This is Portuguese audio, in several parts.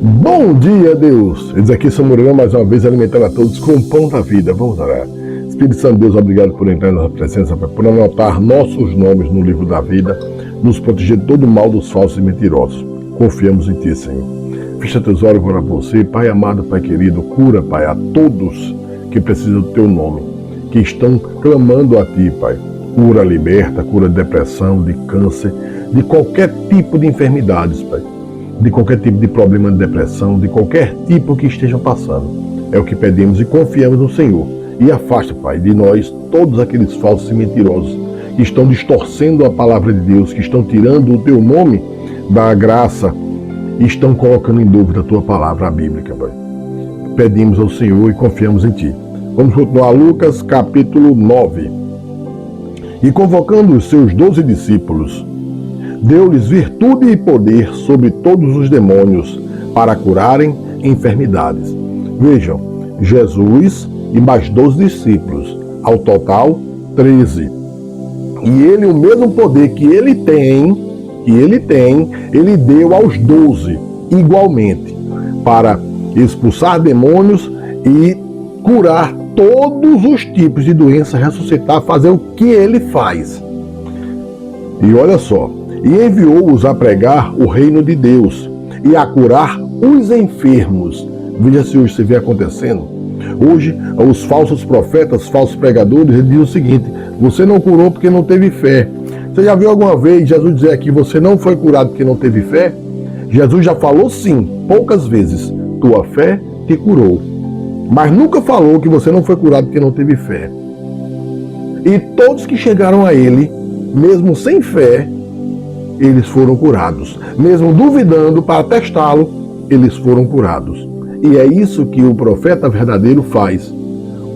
Bom dia, Deus! Eles aqui são Moreira, mais uma vez alimentando a todos com o pão da vida. Vamos orar. Espírito Santo, Deus, obrigado por entrar na nossa presença, por anotar nossos nomes no livro da vida, nos proteger de todo o mal dos falsos e mentirosos. Confiamos em Ti, Senhor. Fecha teus olhos para você, Pai amado, Pai querido, cura, Pai, a todos que precisam do Teu nome, que estão clamando a Ti, Pai. Cura, liberta, cura de depressão, de câncer, de qualquer tipo de enfermidades, Pai. De qualquer tipo de problema de depressão, de qualquer tipo que estejam passando. É o que pedimos e confiamos no Senhor. E afasta, Pai, de nós todos aqueles falsos e mentirosos que estão distorcendo a palavra de Deus, que estão tirando o Teu nome da graça e estão colocando em dúvida a Tua palavra bíblica, Pai. Pedimos ao Senhor e confiamos em Ti. Vamos continuar Lucas capítulo 9. E convocando os seus 12 discípulos, deu-lhes virtude e poder sobre todos os demônios para curarem enfermidades. Vejam, Jesus e mais 12 discípulos, ao total 13. E ele, o mesmo poder que ele tem, ele deu aos 12 igualmente, para expulsar demônios e curar todos os tipos de doença, ressuscitar, fazer o que ele faz. E olha só, e enviou-os a pregar o reino de Deus e a curar os enfermos. Veja se hoje você vê acontecendo. Hoje, os falsos profetas, falsos pregadores, eles dizem o seguinte: você não curou porque não teve fé. Você já viu alguma vez Jesus dizer aqui, você não foi curado porque não teve fé? Jesus já falou sim, poucas vezes, tua fé te curou. Mas nunca falou que você não foi curado porque não teve fé. E todos que chegaram a ele, mesmo sem fé, eles foram curados. Mesmo duvidando para testá-lo, eles foram curados. E é isso que o profeta verdadeiro faz.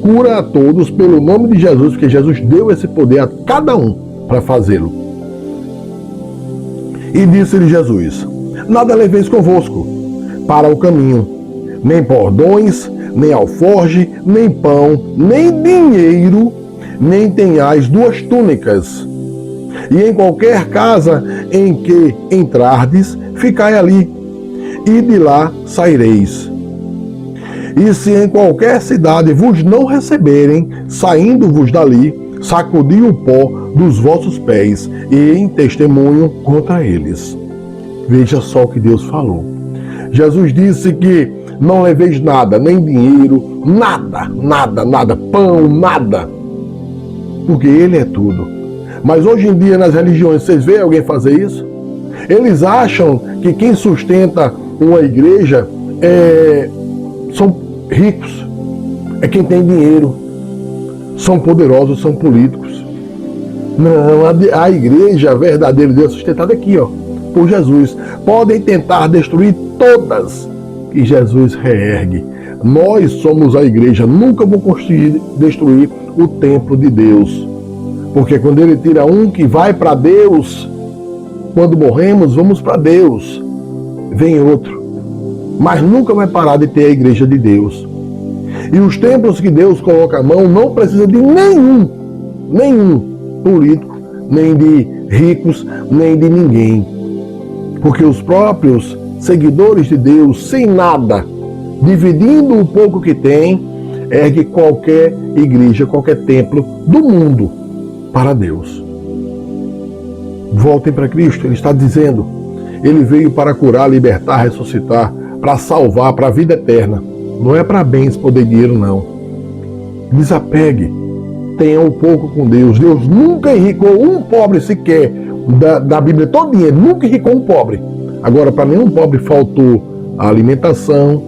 Cura a todos pelo nome de Jesus, porque Jesus deu esse poder a cada um para fazê-lo. E disse-lhe Jesus: nada leveis convosco para o caminho, nem bordões, nem alforge, nem pão, nem dinheiro, nem tenhais 2 túnicas. E em qualquer casa em que entrardes, ficai ali, e de lá saireis. E se em qualquer cidade vos não receberem, saindo-vos dali, sacudi o pó dos vossos pés, e em testemunho contra eles. Veja só o que Deus falou. Jesus disse que não leveis nada, nem dinheiro, nada, pão, nada, porque Ele é tudo. Mas hoje em dia nas religiões, vocês veem alguém fazer isso? Eles acham que quem sustenta uma igreja são ricos, é quem tem dinheiro, são poderosos, são políticos. Não, a igreja verdadeira de Deus é sustentada aqui, por Jesus. Podem tentar destruir todas, que Jesus reergue. Nós somos a igreja, nunca vão destruir o templo de Deus. Porque quando Ele tira um que vai para Deus, quando morremos, vamos para Deus. Vem outro. Mas nunca vai parar de ter a igreja de Deus. E os templos que Deus coloca a mão não precisa de nenhum político, nem de ricos, nem de ninguém. Porque os próprios seguidores de Deus, sem nada, dividindo o pouco que tem, ergue qualquer igreja, qualquer templo do mundo para Deus. Voltem para Cristo, Ele está dizendo. Ele veio para curar, libertar, ressuscitar, para salvar, para a vida eterna. Não é para bens, poder, dinheiro, não. Desapegue, tenha um pouco com Deus. Deus nunca enricou um pobre sequer, da Bíblia todinha, nunca enricou um pobre. Agora, para nenhum pobre faltou a alimentação,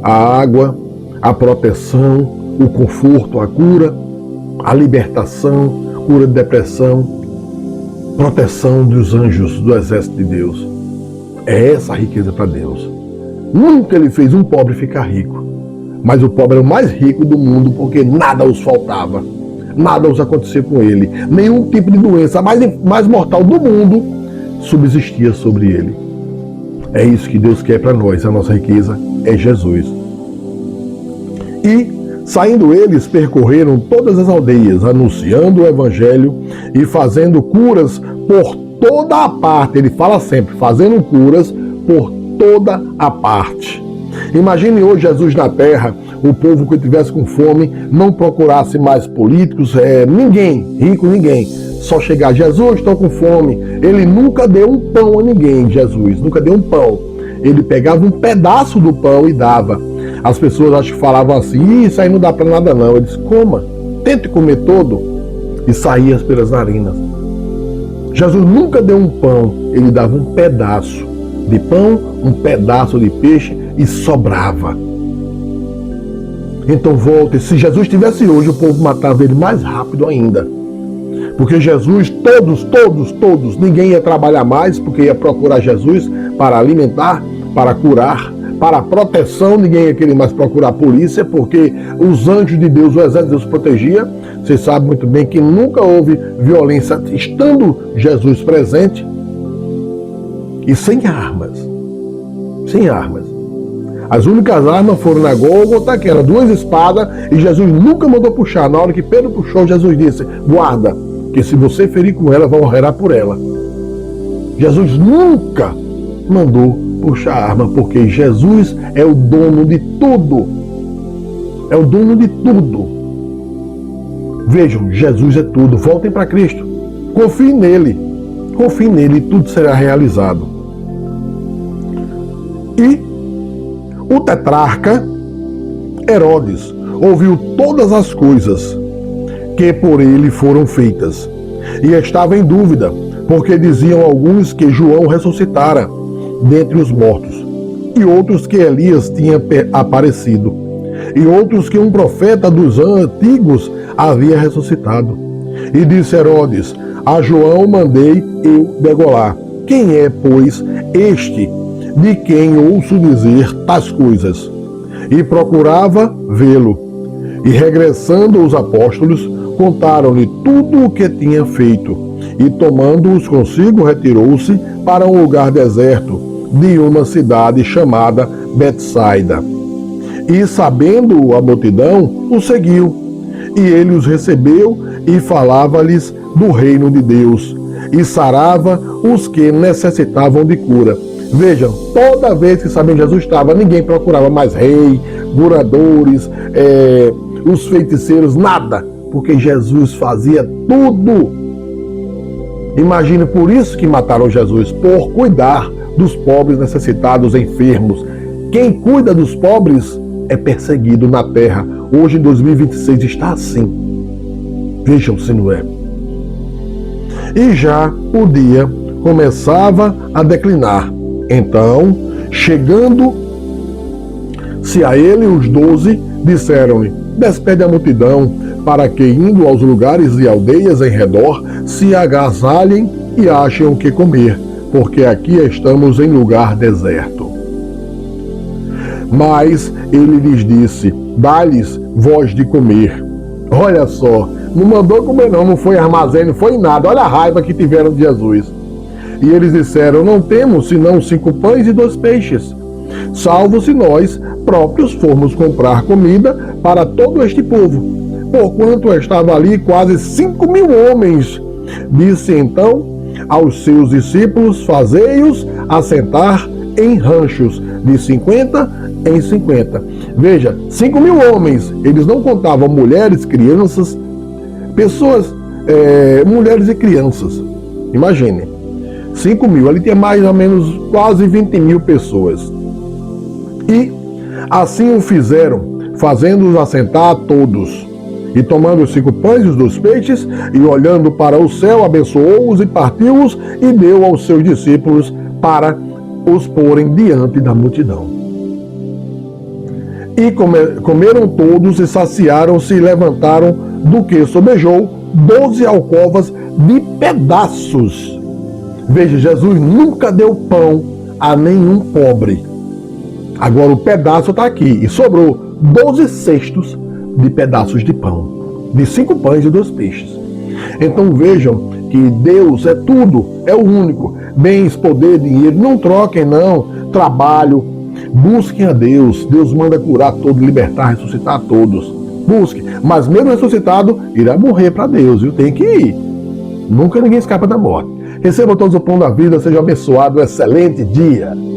a água, a proteção, o conforto, a cura, a libertação, cura de depressão, proteção dos anjos do exército de Deus. É essa a riqueza para Deus. Nunca Ele fez um pobre ficar rico, mas o pobre era o mais rico do mundo porque nada os faltava, nada os acontecia com ele, nenhum tipo de doença, a mais mortal do mundo, subsistia sobre ele. É isso que Deus quer para nós, a nossa riqueza é Jesus. E, saindo eles, percorreram todas as aldeias, anunciando o evangelho e fazendo curas por toda a parte. Ele fala sempre, fazendo curas por toda a parte. Imagine hoje Jesus na terra, o povo que estivesse com fome, não procurasse mais políticos, ninguém, rico ninguém, só chegar, Jesus, estou com fome. Ele nunca deu um pão a ninguém, Jesus, nunca deu um pão. Ele pegava um pedaço do pão e dava. As pessoas acho que falavam assim, isso aí não dá para nada não. Ele disse, coma, tente comer todo, e saía pelas narinas. Jesus nunca deu um pão, ele dava um pedaço de pão, um pedaço de peixe e sobrava. Então volta, se Jesus estivesse hoje, o povo matava ele mais rápido ainda. Porque Jesus, todos, ninguém ia trabalhar mais, porque ia procurar Jesus para alimentar, para curar, para proteção, ninguém ia querer mais procurar a polícia, porque os anjos de Deus, o exército de Deus protegia. Você sabe muito bem que nunca houve violência estando Jesus presente e sem armas. Sem armas. As únicas armas foram na Gólgota, que eram 2 espadas, e Jesus nunca mandou puxar. Na hora que Pedro puxou, Jesus disse, guarda, que se você ferir com ela, vão morrer por ela. Jesus nunca mandou puxar a arma, porque Jesus é o dono de tudo. É o dono de tudo. Vejam, Jesus é tudo. Voltem para Cristo. Confiem nele. Confiem nele e tudo será realizado. E o tetrarca Herodes ouviu todas as coisas que por ele foram feitas e estava em dúvida, porque diziam alguns que João ressuscitara dentre os mortos, e outros que Elias tinha aparecido, e outros que um profeta dos antigos havia ressuscitado. E disse Herodes, a João mandei eu degolar. Quem é, pois, este de quem ouço dizer tais coisas? E procurava vê-lo. E regressando os apóstolos, contaram-lhe tudo o que tinha feito. E tomando-os consigo, retirou-se para um lugar deserto de uma cidade chamada Betsaida. E sabendo a multidão, o seguiu. E ele os recebeu e falava-lhes do reino de Deus. E sarava os que necessitavam de cura. Vejam, toda vez que sabem Jesus estava, ninguém procurava mais rei, curadores, os feiticeiros, nada. Porque Jesus fazia tudo. Imagine, por isso que mataram Jesus, por cuidar dos pobres, necessitados, enfermos. Quem cuida dos pobres é perseguido na terra. Hoje, em 2026, está assim. Vejam se não é. E já o dia começava a declinar. Então, chegando-se a ele, os 12 disseram-lhe, despede a multidão, para que, indo aos lugares e aldeias em redor, se agasalhem e achem o que comer, porque aqui estamos em lugar deserto. Mas ele lhes disse, dá-lhes vós de comer. Olha só, não mandou comer não foi armazém, não foi nada, olha a raiva que tiveram de Jesus. E eles disseram, não temos senão 5 pães e 2 peixes, salvo se nós próprios formos comprar comida para todo este povo, porquanto estava ali quase 5.000 homens. Disse então aos seus discípulos, fazei-os assentar em ranchos, de 50 em 50. Veja, 5.000 homens, eles não contavam mulheres, crianças, pessoas, mulheres e crianças. Imagine, 5.000, ali tinha mais ou menos quase 20.000 pessoas. E assim o fizeram, fazendo-os assentar a todos. E tomando os 5 pães e os 2 peixes, e olhando para o céu, abençoou-os e partiu-os, e deu aos seus discípulos para os porem diante da multidão. E comeram todos e saciaram-se e levantaram do que sobejou 12 alcovas de pedaços. Veja, Jesus nunca deu pão a nenhum pobre. Agora o pedaço está aqui e sobrou 12 cestos de pedaços de pão, de 5 pães e 2 peixes. Então vejam que Deus é tudo, é o único. Bens, poder, dinheiro, não troquem não, trabalho, busquem a Deus. Deus manda curar todos, libertar, ressuscitar todos. Busque, mas mesmo ressuscitado, irá morrer para Deus, viu? Tem que ir. Nunca ninguém escapa da morte. Recebam todos o pão da vida, seja abençoado, um excelente dia.